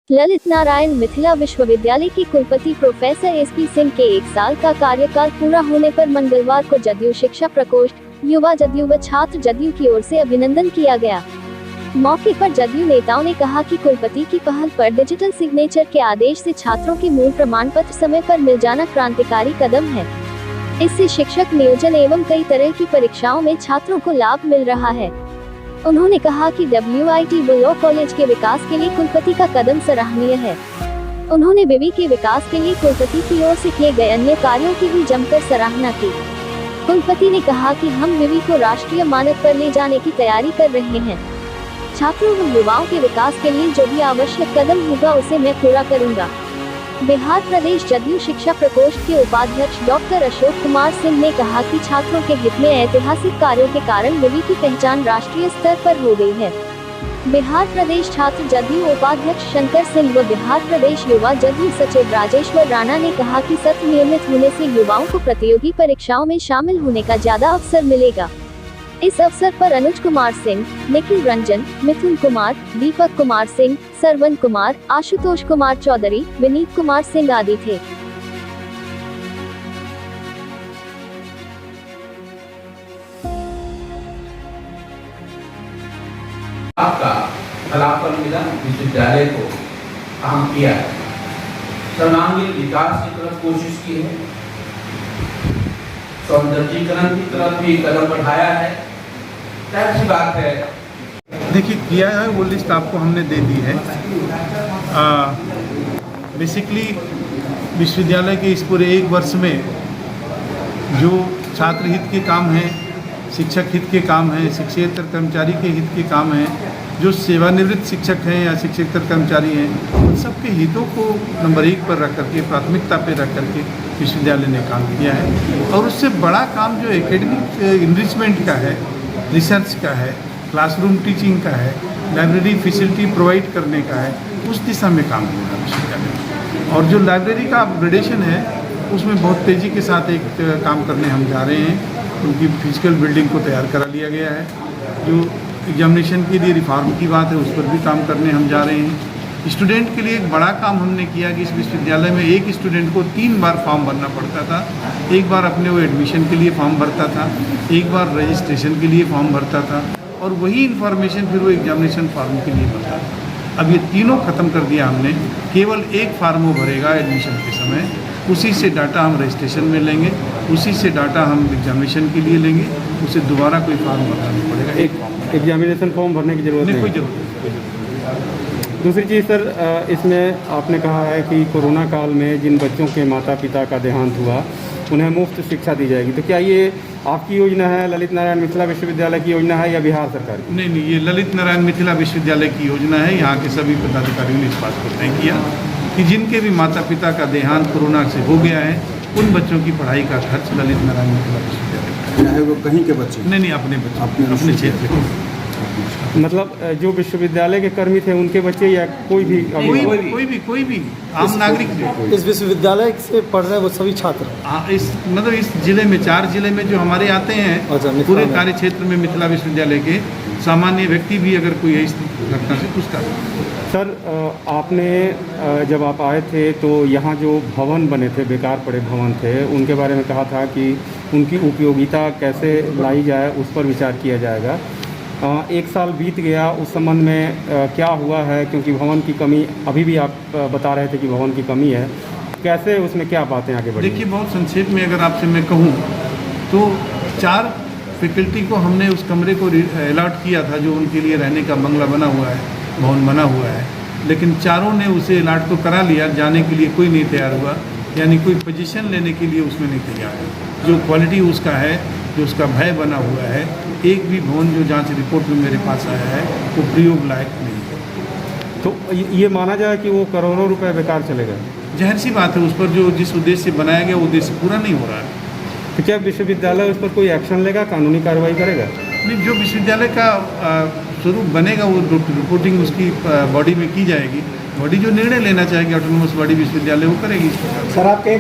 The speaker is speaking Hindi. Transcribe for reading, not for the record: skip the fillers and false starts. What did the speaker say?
ललित नारायण मिथिला विश्वविद्यालय के कुलपति प्रोफेसर एसपी सिंह के 1 साल का कार्यकाल पूरा होने पर मंगलवार को जदयू शिक्षा प्रकोष्ठ, युवा जदयू व छात्र जदयू की ओर से अभिनंदन किया गया। मौके पर जदयू नेताओं ने कहा कि कुलपति की पहल पर डिजिटल सिग्नेचर के आदेश से छात्रों के मूल प्रमाण पत्र समय पर मिल जाना क्रांतिकारी कदम है। इससे शिक्षक नियोजन एवं कई तरह की परीक्षाओं में छात्रों को लाभ मिल रहा है। उन्होंने कहा कि WIT लॉ कॉलेज के विकास के लिए कुलपति का कदम सराहनीय है। उन्होंने विवि के विकास के लिए कुलपति की ओर से किए गए अन्य कार्यों की भी जमकर सराहना की। कुलपति ने कहा कि हम विवि को राष्ट्रीय मानक पर ले जाने की तैयारी कर रहे हैं। छात्रों व युवाओं के विकास के लिए जो भी आवश्यक कदम होगा उसे मैं पूरा करूंगा। बिहार प्रदेश जदयू शिक्षा प्रकोष्ठ के उपाध्यक्ष डॉक्टर अशोक कुमार सिंह ने कहा कि छात्रों के हित में ऐतिहासिक कार्यों के कारण विवि की पहचान राष्ट्रीय स्तर पर हो गई है। बिहार प्रदेश छात्र जदयू उपाध्यक्ष शंकर सिंह व बिहार प्रदेश युवा जदयू सचिव राजेश्वर राणा ने कहा कि सत्र नियमित होने से युवाओं को प्रतियोगी परीक्षाओं में शामिल होने का ज्यादा अवसर मिलेगा। इस अवसर पर अनुज कुमार सिंह, निखिल रंजन, मिथुन कुमार, दीपक कुमार सिंह, सरवन कुमार, आशुतोष कुमार चौधरी, विनीत कुमार सिंह आदि थे। आपका फलाफल मिला, विश्वविद्यालय को काम किया है, सर्वांगीण विकास की तरफ कोशिश की है, सौंदर्यीकरण की तरफ भी कदम बढ़ाया है। ऐसी बात है, देखिए किया है वो लिस्ट आपको हमने दे दी है। बेसिकली विश्वविद्यालय के इस पूरे 1 वर्ष में जो छात्र हित के काम हैं, शिक्षक हित के काम हैं, शिक्षकेतर कर्मचारी के हित के काम हैं, जो सेवानिवृत्त शिक्षक हैं या शिक्षकेतर कर्मचारी हैं, उन सबके हितों को नंबर 1 पर रख करके, प्राथमिकता पर रख करके विश्वविद्यालय ने काम किया है। और उससे बड़ा काम जो एकेडमिक इनरिचमेंट का है, रिसर्च का है, क्लासरूम टीचिंग का है, लाइब्रेरी फैसिलिटी प्रोवाइड करने का है, उस दिशा में काम हो रहा है विश्वविद्यालय। और जो लाइब्रेरी का अपग्रेडेशन है उसमें बहुत तेज़ी के साथ एक काम करने हम जा रहे हैं, क्योंकि फिजिकल बिल्डिंग को तैयार करा लिया गया है। जो एग्जामिनेशन के लिए रिफॉर्म की बात है उस पर भी काम करने हम जा रहे हैं। स्टूडेंट के लिए एक बड़ा काम हमने किया कि इस विश्वविद्यालय में एक स्टूडेंट को 3 बार फॉर्म भरना पड़ता था। एक बार अपने वो एडमिशन के लिए फॉर्म भरता था, एक बार रजिस्ट्रेशन के लिए फॉर्म भरता था, और वही इन्फॉर्मेशन फिर वो एग्जामिनेशन फॉर्म के लिए भरता था। अब ये तीनों ख़त्म कर दिया हमने। केवल एक फार्म वो भरेगा एडमिशन के समय, उसी से डाटा हम रजिस्ट्रेशन में लेंगे, उसी से डाटा हम एग्जामिनेशन के लिए लेंगे, उसे दोबारा कोई फार्म भरना नहीं पड़ेगा। एक एग्जामिनेशन फॉर्म भरने की जरूरत नहीं, कोई जरूरत नहीं। दूसरी चीज़ सर, इसमें आपने कहा है कि कोरोना काल में जिन बच्चों के माता पिता का देहांत हुआ उन्हें मुफ्त शिक्षा दी जाएगी, तो क्या ये आपकी योजना है, ललित नारायण मिथिला विश्वविद्यालय की योजना है या बिहार सरकार की? नहीं, ये ललित नारायण मिथिला विश्वविद्यालय की योजना है। यहाँ के सभी पदाधिकारियों ने इस बात को तय किया कि जिनके भी माता पिता का देहांत कोरोना से हो गया है उन बच्चों की पढ़ाई का खर्च ललित नारायण मिथिला विश्वविद्यालय चाहे वो कहीं के बच्चे नहीं, अपने बच्चे, अपने क्षेत्र के। मतलब जो विश्वविद्यालय के कर्मी थे उनके बच्चे या कोई भी आम नागरिक इस विश्वविद्यालय से पढ़ रहे वो सभी छात्र? इस जिले में 4 जिले में जो हमारे आते हैं पूरे कार्य क्षेत्र में मिथिला विश्वविद्यालय के सामान्य व्यक्ति भी अगर कोई है इस घटना से पूछता। सर, आपने जब आप आए थे तो यहाँ जो भवन बने थे, बेकार पड़े भवन थे, उनके बारे में कहा था कि उनकी उपयोगिता कैसे लाई जाए उस पर विचार किया जाएगा। 1 साल बीत गया, उस संबंध में क्या हुआ है? क्योंकि भवन की कमी अभी भी आप बता रहे थे कि भवन की कमी है, कैसे उसमें क्या बातें आगे बढ़ी? देखिए, बहुत संक्षेप में अगर आपसे मैं कहूँ तो 4 फैकल्टी को हमने उस कमरे को अलॉट किया था जो उनके लिए रहने का बंगला बना हुआ है, भवन बना हुआ है, लेकिन चारों ने उसे अलॉट तो करा लिया, जाने के लिए कोई नहीं तैयार हुआ, यानी कोई पोजीशन लेने के लिए उसमें नहीं तैयार है। जो क्वालिटी उसका है, जो उसका भय बना हुआ है, एक भी भवन जो जांच रिपोर्ट में मेरे पास आया है वो प्रयोग लायक नहीं है। तो ये माना जाए कि वो करोड़ों रुपए बेकार चले गए? जाहिर सी बात है, उस पर जो जिस उद्देश्य से बनाया गया उद्देश्य पूरा नहीं हो रहा है। तो क्या विश्वविद्यालय उस पर कोई एक्शन लेगा, कानूनी कार्रवाई करेगा? नहीं, जो विश्वविद्यालय का स्वरूप बनेगा वो रिपोर्टिंग उसकी बॉडी में की जाएगी। बॉडी जो निर्णय लेना चाहेगी, ऑटोनोमस बॉडी विश्वविद्यालय, वो करेगी। सर, आपके